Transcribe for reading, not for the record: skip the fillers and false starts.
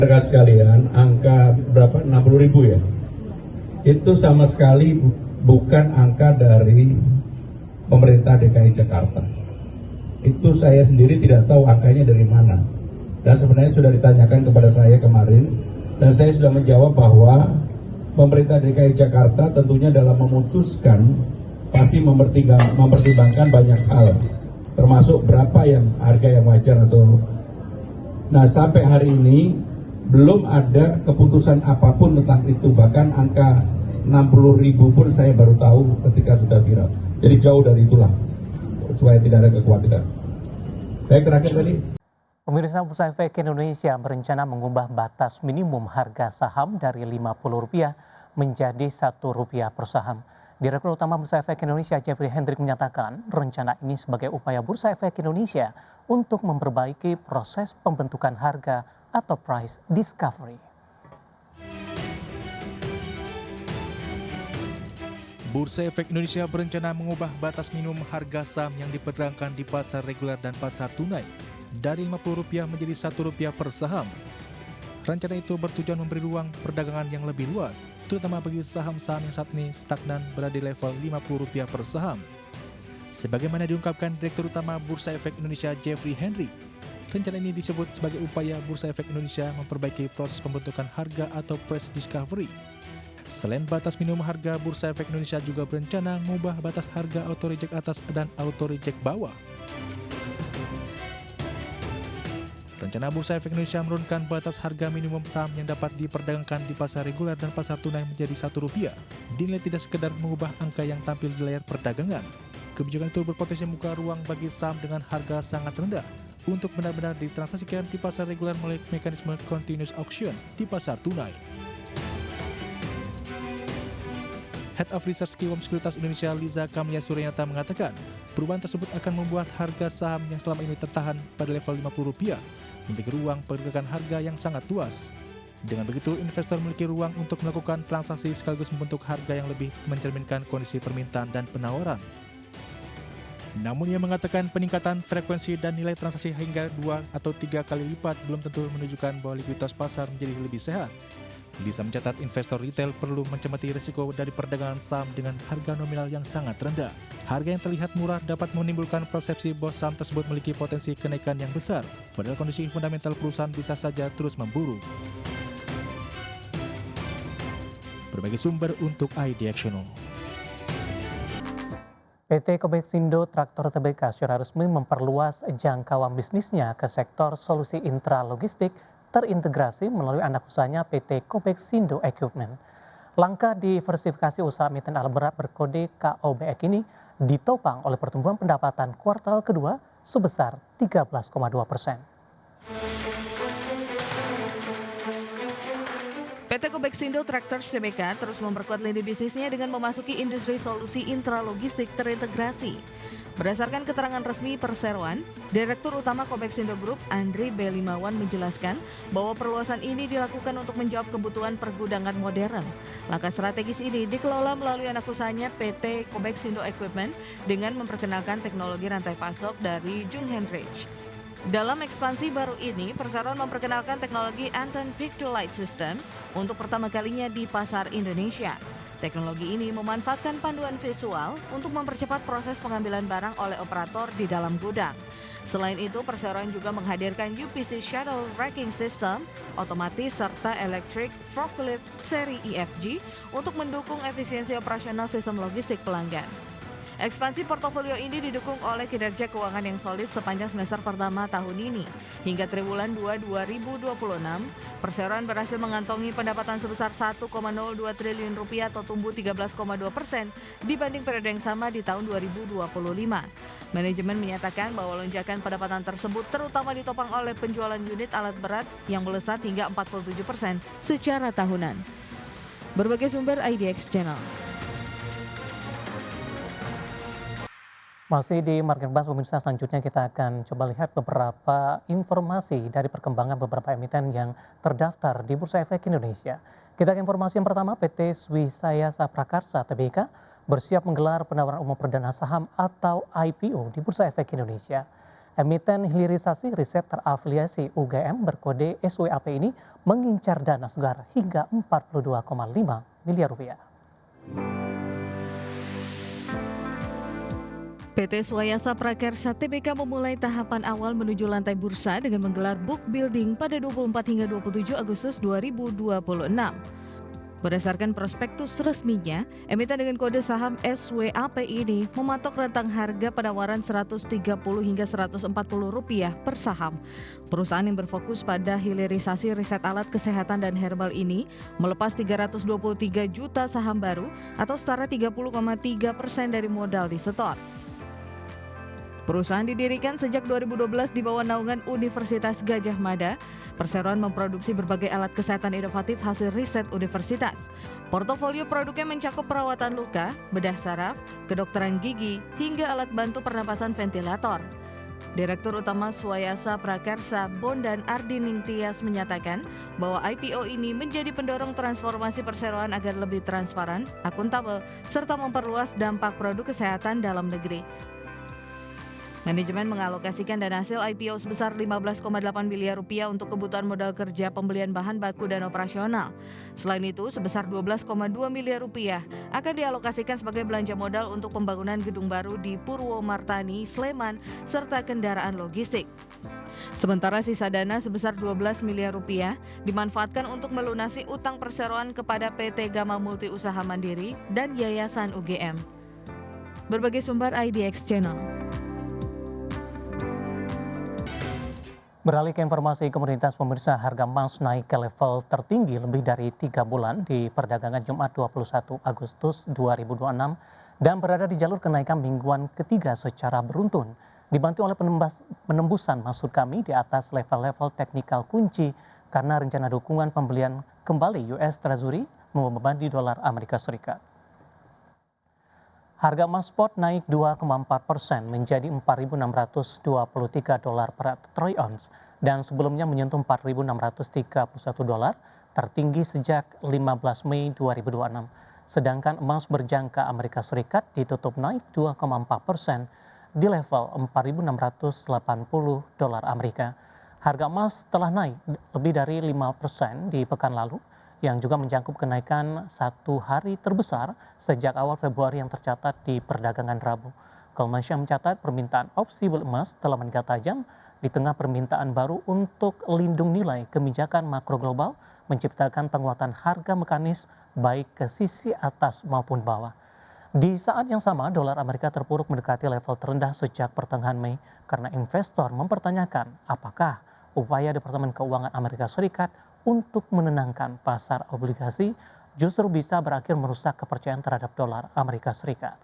Rekan sekalian, angka berapa? 60.000 ya. Itu sama sekali bukan angka dari pemerintah DKI Jakarta. Itu saya sendiri tidak tahu angkanya dari mana. Dan sebenarnya sudah ditanyakan kepada saya kemarin, dan saya sudah menjawab bahwa pemerintah DKI Jakarta tentunya dalam memutuskan pasti mempertimbangkan banyak hal, termasuk berapa yang harga yang wajar atau. Nah, sampai hari ini belum ada keputusan apapun tentang itu, bahkan angka 60.000 pun saya baru tahu ketika sudah viral. Jadi jauh dari itulah, supaya tidak ada kekhawatiran. Baik, terakhir tadi. Pemirsa, Bursa Efek Indonesia berencana mengubah batas minimum harga saham dari Rp50 menjadi Rp1 per saham. Direktur Utama Bursa Efek Indonesia Jeffrey Hendrik menyatakan rencana ini sebagai upaya Bursa Efek Indonesia untuk memperbaiki proses pembentukan harga atau price discovery. Bursa Efek Indonesia berencana mengubah batas minimum harga saham yang diperdagangkan di pasar reguler dan pasar tunai dari Rp50 menjadi Rp1 per saham. Rencana itu bertujuan memberi ruang perdagangan yang lebih luas, terutama bagi saham-saham yang saat ini stagnan berada di level Rp50 per saham. Sebagaimana diungkapkan Direktur Utama Bursa Efek Indonesia Jeffrey Hendrik, rencana ini disebut sebagai upaya Bursa Efek Indonesia memperbaiki proses pembentukan harga atau price discovery. Selain batas minimum harga, Bursa Efek Indonesia juga berencana mengubah batas harga auto reject atas dan auto reject bawah. Rencana Bursa Efek Indonesia menurunkan batas harga minimum saham yang dapat diperdagangkan di pasar reguler dan pasar tunai menjadi Rp1, dinilai tidak sekedar mengubah angka yang tampil di layar perdagangan. Kebijakan itu berpotensi membuka ruang bagi saham dengan harga sangat rendah untuk benar-benar ditransaksikan di pasar reguler melalui mekanisme continuous auction di pasar tunai. Head of Research Kiwom Sekuritas Indonesia Liza Kamlia Suryata mengatakan, perubahan tersebut akan membuat harga saham yang selama ini tertahan pada level Rp50 memiliki ruang pergerakan harga yang sangat luas. Dengan begitu, investor memiliki ruang untuk melakukan transaksi sekaligus membentuk harga yang lebih mencerminkan kondisi permintaan dan penawaran. Namun ia mengatakan peningkatan frekuensi dan nilai transaksi hingga 2 atau 3 kali lipat belum tentu menunjukkan bahwa likuiditas pasar menjadi lebih sehat. Bisa mencatat investor retail perlu mencermati risiko dari perdagangan saham dengan harga nominal yang sangat rendah. Harga yang terlihat murah dapat menimbulkan persepsi bahwa saham tersebut memiliki potensi kenaikan yang besar, padahal kondisi fundamental perusahaan bisa saja terus memburuk. Berbagai sumber untuk iDirectional. PT Kobeksindo Traktor Tbk secara resmi memperluas jangkauan bisnisnya ke sektor solusi intralogistik terintegrasi melalui anak usahanya PT Kobeksindo Equipment. Langkah diversifikasi usaha emiten alat berat berkode KOBEK ini ditopang oleh pertumbuhan pendapatan kuartal kedua sebesar 13,2%. PT Kobeksindo Traktor Tbk terus memperkuat lini bisnisnya dengan memasuki industri solusi intralogistik terintegrasi. Berdasarkan keterangan resmi Perseroan, Direktur Utama Kobeksindo Group Andri B. Limawan menjelaskan bahwa perluasan ini dilakukan untuk menjawab kebutuhan pergudangan modern. Langkah strategis ini dikelola melalui anak usahanya PT Kobeksindo Equipment dengan memperkenalkan teknologi rantai pasok dari Jung Henrich. Dalam ekspansi baru ini, Perseroan memperkenalkan teknologi Anton Pick-to-Light System untuk pertama kalinya di pasar Indonesia. Teknologi ini memanfaatkan panduan visual untuk mempercepat proses pengambilan barang oleh operator di dalam gudang. Selain itu, Perseroan juga menghadirkan UPC Shuttle Racking System, otomatis serta Electric Forklift seri EFG untuk mendukung efisiensi operasional sistem logistik pelanggan. Ekspansi portofolio ini didukung oleh kinerja keuangan yang solid sepanjang semester pertama tahun ini. Hingga triwulan 2 2026, Perseroan berhasil mengantongi pendapatan sebesar Rp1,02 triliun atau tumbuh 13,2% dibanding periode yang sama di tahun 2025. Manajemen menyatakan bahwa lonjakan pendapatan tersebut terutama ditopang oleh penjualan unit alat berat yang melesat hingga 47% secara tahunan. Berbagai sumber IDX Channel. Masih di Market Buzz, pemirsa, selanjutnya kita akan coba lihat beberapa informasi dari perkembangan beberapa emiten yang terdaftar di Bursa Efek Indonesia. Kita ke informasi yang pertama, PT Swisaya Saprakarsa Tbk bersiap menggelar penawaran umum perdana saham atau IPO di Bursa Efek Indonesia. Emiten hilirisasi riset terafiliasi UGM berkode SWAP ini mengincar dana segar hingga 42,5 miliar rupiah. PT Swayasa Prakarsa Tbk memulai tahapan awal menuju lantai bursa dengan menggelar book building pada 24 hingga 27 Agustus 2026. Berdasarkan prospektus resminya, emiten dengan kode saham SWAP ini mematok rentang harga penawaran Rp130 hingga Rp140 per saham. Perusahaan yang berfokus pada hilirisasi riset alat kesehatan dan herbal ini melepas 323 juta saham baru atau setara 30,3% dari modal disetor. Perusahaan didirikan sejak 2012 di bawah naungan Universitas Gadjah Mada. Perseroan memproduksi berbagai alat kesehatan inovatif hasil riset universitas. Portofolio produknya mencakup perawatan luka, bedah saraf, kedokteran gigi, hingga alat bantu pernapasan ventilator. Direktur Utama Swayasa Prakarsa Bondan Ardining Tias menyatakan bahwa IPO ini menjadi pendorong transformasi perseroan agar lebih transparan, akuntabel, serta memperluas dampak produk kesehatan dalam negeri. Manajemen mengalokasikan dana hasil IPO sebesar Rp15,8 miliar untuk kebutuhan modal kerja pembelian bahan baku dan operasional. Selain itu, sebesar Rp12,2 miliar akan dialokasikan sebagai belanja modal untuk pembangunan gedung baru di Purwomartani, Sleman, serta kendaraan logistik. Sementara sisa dana sebesar Rp12 miliar dimanfaatkan untuk melunasi utang perseroan kepada PT Gama Multi Usaha Mandiri dan Yayasan UGM. Berbagai sumber IDX Channel. Beralih ke informasi komoditas, pemirsa, harga emas naik ke level tertinggi lebih dari 3 bulan di perdagangan Jumat 21 Agustus 2026 dan berada di jalur kenaikan mingguan ketiga secara beruntun, dibantu oleh penembusan maksud kami di atas level-level teknikal kunci karena rencana dukungan pembelian kembali US Treasury membebani dolar Amerika Serikat. Harga emas spot naik 2,4% menjadi $4.623 per troy ounce dan sebelumnya menyentuh $4.631, tertinggi sejak 15 Mei 2026. Sedangkan emas berjangka Amerika Serikat ditutup naik 2,4% di level $4.680 Amerika. Harga emas telah naik lebih dari 5% di pekan lalu, yang juga mencakup kenaikan satu hari terbesar sejak awal Februari yang tercatat di perdagangan Rabu. Goldman Sachs mencatat permintaan opsi emas telah meningkat tajam di tengah permintaan baru untuk lindung nilai kebijakan makro global menciptakan penguatan harga mekanis baik ke sisi atas maupun bawah. Di saat yang sama, dolar Amerika terpuruk mendekati level terendah sejak pertengahan Mei karena investor mempertanyakan apakah upaya Departemen Keuangan Amerika Serikat untuk menenangkan pasar obligasi justru bisa berakhir merusak kepercayaan terhadap dolar Amerika Serikat.